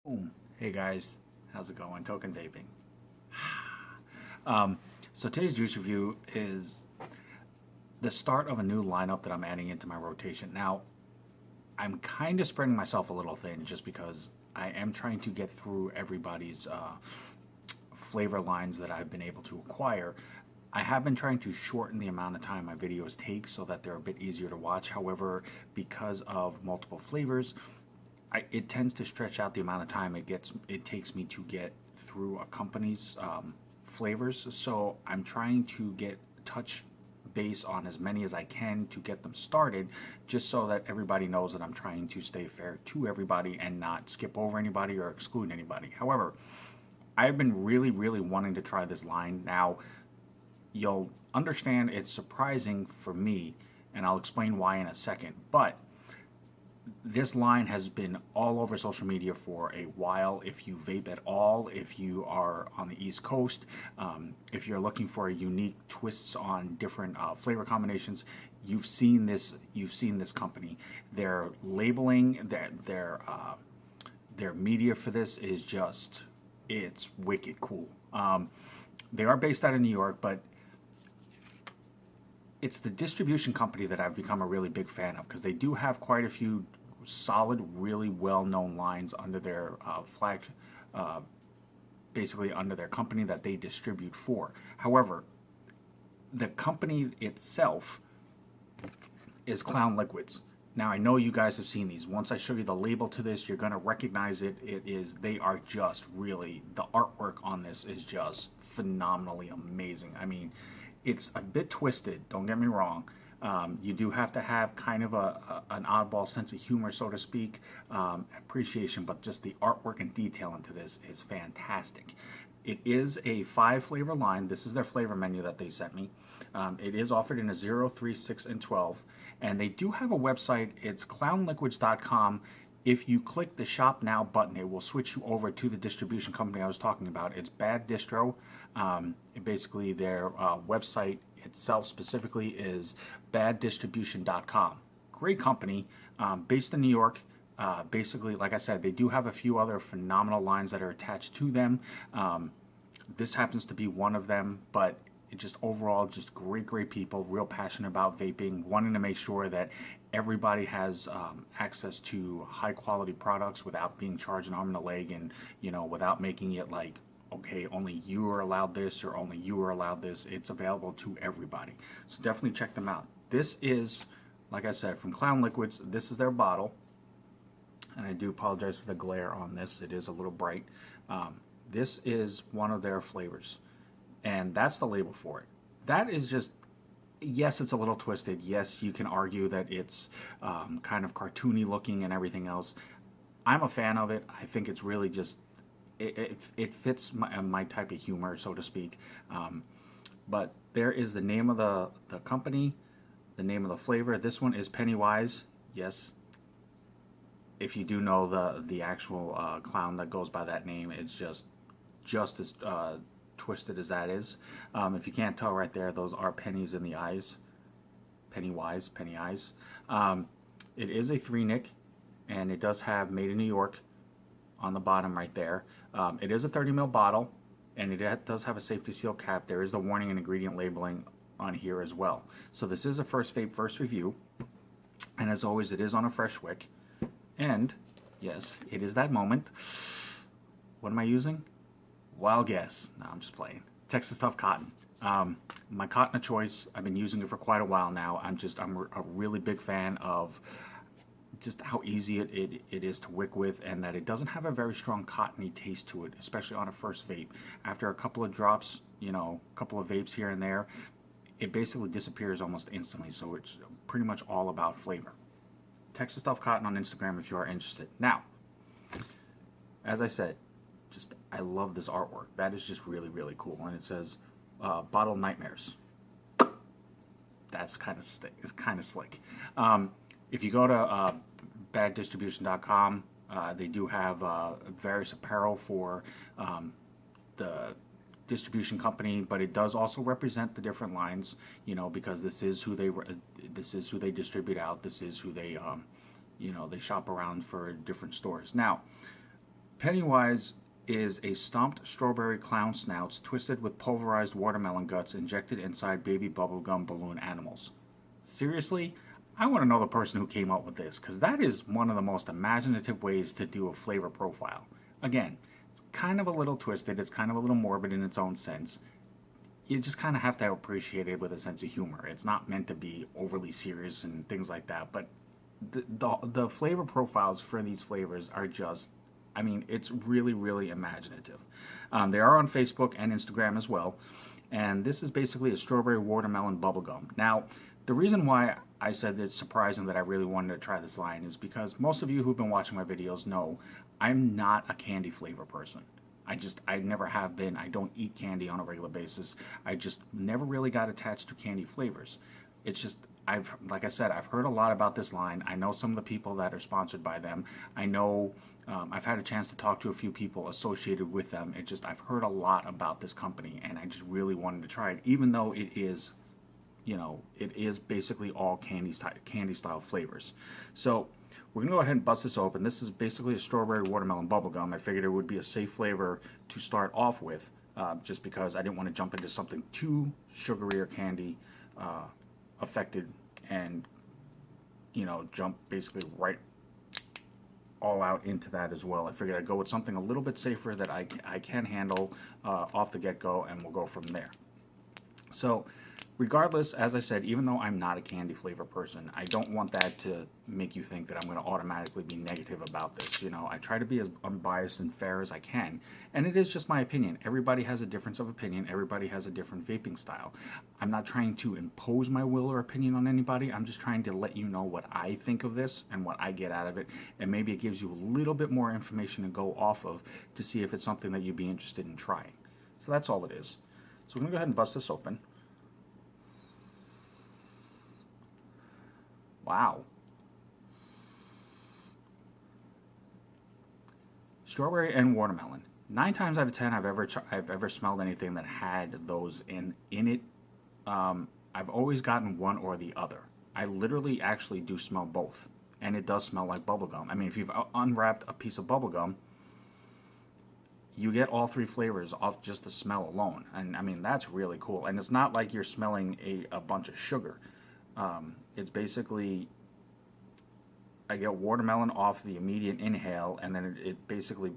Boom. Hey guys, how's it going? Token vaping. So today's juice review is the start of a new lineup that I'm adding into my rotation. Now, I'm kind of spreading myself a little thin just because I am trying to get through everybody's flavor lines that I've been able to acquire. I have been trying to shorten the amount of time my videos take so that they're a bit easier to watch. However, because of multiple flavors, it tends to stretch out the amount of time it takes me to get through a company's flavors. So I'm trying to touch base on as many as I can to get them started, just so that everybody knows that I'm trying to stay fair to everybody and not skip over anybody or exclude anybody. However, I've been really wanting to try this line. Now, you'll understand it's surprising for me, and I'll explain why in a second, but this line has been all over social media for a while. If you vape at all, if you are on the East Coast, if you're looking for unique twists on different flavor combinations, you've seen this. You've seen this company. Their labeling, their media for this is just, it's wicked cool. They are based out of New York, but it's the distribution company that I've become a really big fan of, because they do have quite a few solid, really well-known lines under their flag, basically under their company that they distribute for. However, the company itself is Clown Liquids. Now, I know you guys have seen these. Once I show you the label to this, you're going to recognize it. They are just really, the artwork on this is just phenomenally amazing. I mean, it's a bit twisted, don't get me wrong. You do have to have kind of an oddball sense of humor, so to speak, appreciation, but just the artwork and detail into this is fantastic. It is a 5-flavor line. This is their flavor menu that they sent me. It is offered in a 0, 3, 6, and 12. And they do have a website. It's clownliquids.com. If you click the Shop Now button, it will switch you over to the distribution company I was talking about. It's Bad Distro. Basically, their website itself specifically is baddistribution.com. Great company, based in New York. Basically, like I said, they do have a few other phenomenal lines that are attached to them. This happens to be one of them, but it just overall, just great people, real passionate about vaping, wanting to make sure that everybody has access to high quality products without being charged an arm and a leg, and without making it like, okay, only you are allowed this or only you are allowed this. It's available to everybody. So definitely check them out. This is, like I said, from Clown Liquids. This is their bottle. And I do apologize for the glare on this. It is a little bright. This is one of their flavors. And that's the label for it. That is just, yes, it's a little twisted. Yes, you can argue that it's kind of cartoony looking and everything else. I'm a fan of it. I think it's really just, it fits my type of humor, so to speak. But there is the name of the company, the name of the flavor. This one is Pennywise. Yes. If you do know the actual clown that goes by that name, it's just as twisted as that is. If you can't tell right there, those are pennies in the eyes. Pennywise, penny eyes. It is a 3-nic, and it does have Made in New York on the bottom right there. It is a 30 ml bottle, and it does have a safety seal cap. There is the warning and ingredient labeling on here as well. So this is a first vape, first review, and as always, it is on a fresh wick. And yes, it is that moment. What am I using? Wild guess. No, I'm just playing. Texas Tough Cotton. My cotton of choice. I've been using it for quite a while now. I'm a really big fan of just how easy it is to wick with, and that it doesn't have a very strong cottony taste to it, especially on a first vape. After a couple of drops, a couple of vapes here and there, it basically disappears almost instantly. So it's pretty much all about flavor. Texas Tough Cotton on Instagram if you are interested. Now, as I said, I love this artwork. That is just really cool. And it says Bottle Nightmares. That's kind of slick. If you go to baddistribution.com, they do have various apparel for the distribution company, but it does also represent the different lines, because this is who they distribute out. This is who they they shop around for different stores. Now, Pennywise is a stomped strawberry clown snouts twisted with pulverized watermelon guts injected inside baby bubblegum balloon animals. Seriously? I want to know the person who came up with this, because that is one of the most imaginative ways to do a flavor profile. Again, it's kind of a little twisted, it's kind of a little morbid in its own sense. You just kind of have to appreciate it with a sense of humor. It's not meant to be overly serious and things like that, but the flavor profiles for these flavors are just, I mean, it's really, really imaginative. They are on Facebook and Instagram as well, and this is basically a strawberry watermelon bubblegum. Now, the reason why I said it's surprising that I really wanted to try this line is because most of you who've been watching my videos know I'm not a candy flavor person. I never have been. I don't eat candy on a regular basis. I just never really got attached to candy flavors. It's just, like I said, I've heard a lot about this line. I know some of the people that are sponsored by them. I know, I've had a chance to talk to a few people associated with them. It just, I've heard a lot about this company, and I just really wanted to try it, even though it is, you know, it is basically all candy style flavors. So we're gonna go ahead and bust this open. This is basically a strawberry watermelon bubblegum. I figured it would be a safe flavor to start off with, just because I didn't want to jump into something too sugary or candy affected and, you know, jump basically right all out into that as well. I figured I'd go with something a little bit safer that I can handle off the get-go, and we'll go from there. So regardless, as I said, even though I'm not a candy flavor person, I don't want that to make you think that I'm going to automatically be negative about this. You know, I try to be as unbiased and fair as I can, and it is just my opinion. Everybody has a difference of opinion. Everybody has a different vaping style. I'm not trying to impose my will or opinion on anybody. I'm just trying to let you know what I think of this and what I get out of it, and maybe it gives you a little bit more information to go off of to see if it's something that you'd be interested in trying. So that's all it is. So we're going to go ahead and bust this open. Wow. Strawberry and watermelon. 9 times out of 10 I've ever smelled anything that had those in it. I've always gotten one or the other. I literally actually do smell both, and it does smell like bubblegum. I mean, if you've unwrapped a piece of bubblegum, you get all 3 flavors off just the smell alone, and I mean, that's really cool. And it's not like you're smelling a bunch of sugar. It's basically, I get watermelon off the immediate inhale, and then it basically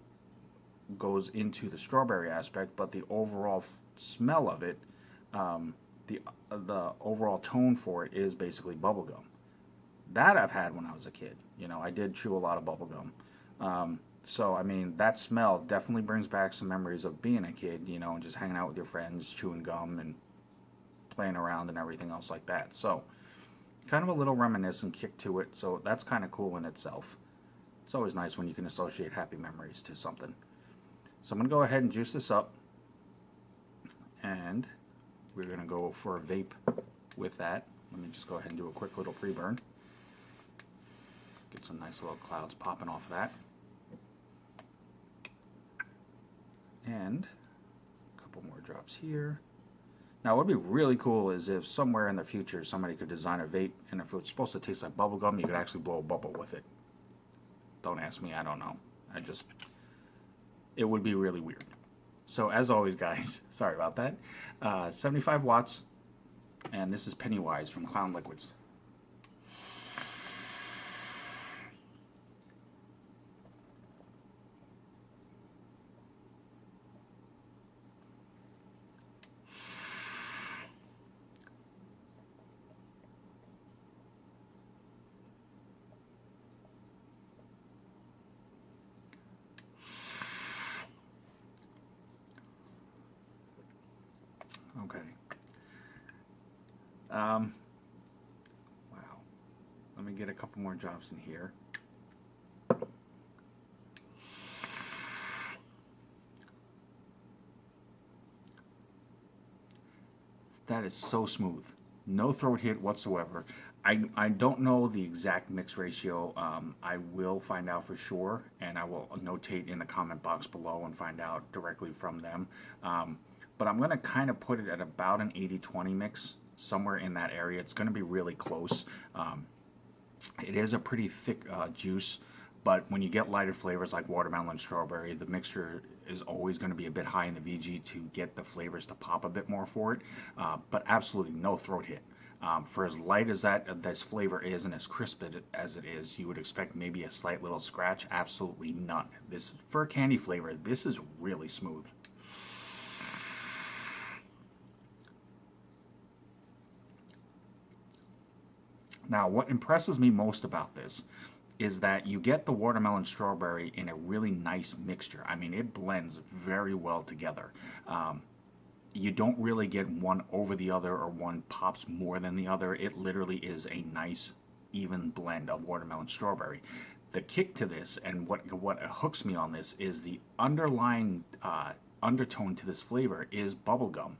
goes into the strawberry aspect, but the overall smell of it, the overall tone for it is basically bubblegum. That I've had when I was a kid. You know, I did chew a lot of bubblegum. So, I mean, that smell definitely brings back some memories of being a kid, you know, and just hanging out with your friends, chewing gum and playing around and everything else like that. So, kind of a little reminiscent kick to it, so that's kind of cool in itself. It's always nice when you can associate happy memories to something. So I'm going to go ahead and juice this up, and we're going to go for a vape with that. Let me just go ahead and do a quick little pre-burn. Get some nice little clouds popping off of that. And a couple more drops here. Now, what would be really cool is if somewhere in the future somebody could design a vape, and if it's supposed to taste like bubblegum, you could actually blow a bubble with it. Don't ask me, I don't know. It would be really weird. So, as always, guys, sorry about that. 75 watts, and this is Pennywise from Clown Liquids. Okay. Wow. Let me get a couple more drops in here. That is so smooth. No throat hit whatsoever. I don't know the exact mix ratio. I will find out for sure, and I will notate in the comment box below and find out directly from them. But I'm going to kind of put it at about an 80-20 mix, somewhere in that area. It's going to be really close. It is a pretty thick juice, But when you get lighter flavors like watermelon and strawberry, the mixture is always going to be a bit high in the VG to get the flavors to pop a bit more for it. But absolutely no throat hit. For as light as this flavor is and as crisp as it is, you would expect maybe a slight little scratch. Absolutely none. This, for a candy flavor, this is really smooth. Now, what impresses me most about this is that you get the watermelon strawberry in a really nice mixture. I mean, it blends very well together. You don't really get one over the other or one pops more than the other. It literally is a nice, even blend of watermelon strawberry. The kick to this, and what hooks me on this, is the underlying undertone to this flavor is bubblegum.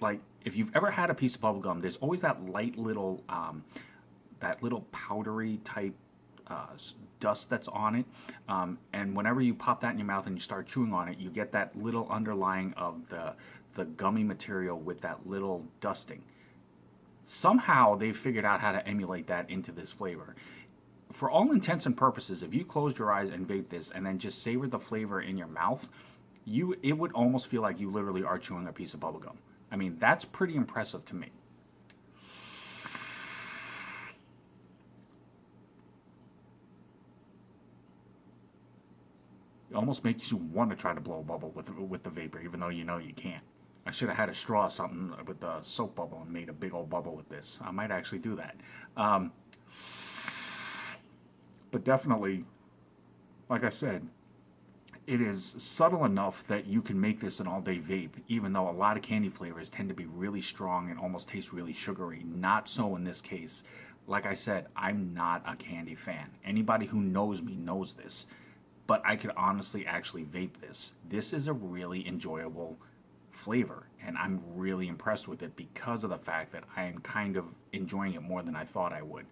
Like, if you've ever had a piece of bubblegum, there's always that light little powdery type dust that's on it, and whenever you pop that in your mouth and you start chewing on it, you get that little underlying of the gummy material with that little dusting. Somehow they've figured out how to emulate that into this flavor. For all intents and purposes, if you closed your eyes and vape this and then just savor the flavor in your mouth, it would almost feel like you literally are chewing a piece of bubblegum. I mean, that's pretty impressive to me. It almost makes you want to try to blow a bubble with the vapor, even though you know you can't. I should have had a straw or something with the soap bubble and made a big old bubble with this. I might actually do that. But definitely, like I said, it is subtle enough that you can make this an all-day vape, even though a lot of candy flavors tend to be really strong and almost taste really sugary. Not so in this case. Like I said, I'm not a candy fan. Anybody who knows me knows this. But I could honestly actually vape this. This is a really enjoyable flavor, and I'm really impressed with it because of the fact that I am kind of enjoying it more than I thought I would.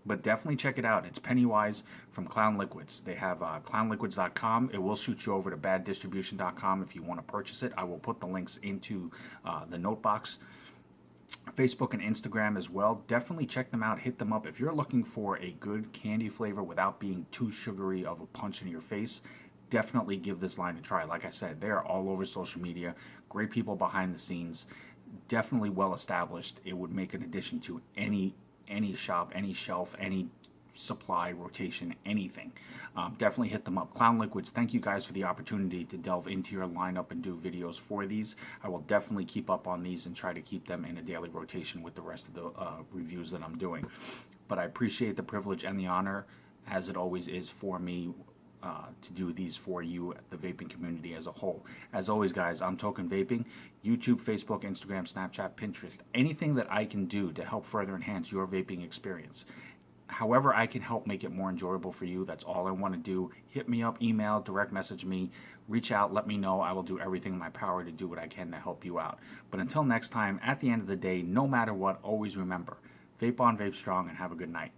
But definitely check it out. It's Pennywise from Clown Liquids. They have clownliquids.com. It will shoot you over to baddistribution.com if you want to purchase it. I will put the links into the note box. Facebook and Instagram as well. Definitely check them out. Hit them up. If you're looking for a good candy flavor without being too sugary of a punch in your face, definitely give this line a try. Like I said, they are all over social media. Great people behind the scenes. Definitely well established. It would make an addition to any shop, any shelf, any supply, rotation, anything. Definitely hit them up. Clown Liquids, thank you guys for the opportunity to delve into your lineup and do videos for these. I will definitely keep up on these and try to keep them in a daily rotation with the rest of the reviews that I'm doing. But I appreciate the privilege and the honor, as it always is for me, to do these for you, the vaping community as a whole. As always, guys, I'm Token Vaping. YouTube, Facebook, Instagram, Snapchat, Pinterest, anything that I can do to help further enhance your vaping experience. However I can help make it more enjoyable for you, that's all I want to do. Hit me up, email, direct message me, reach out, let me know. I will do everything in my power to do what I can to help you out. But until next time, at the end of the day, no matter what, always remember, vape on, vape strong, and have a good night.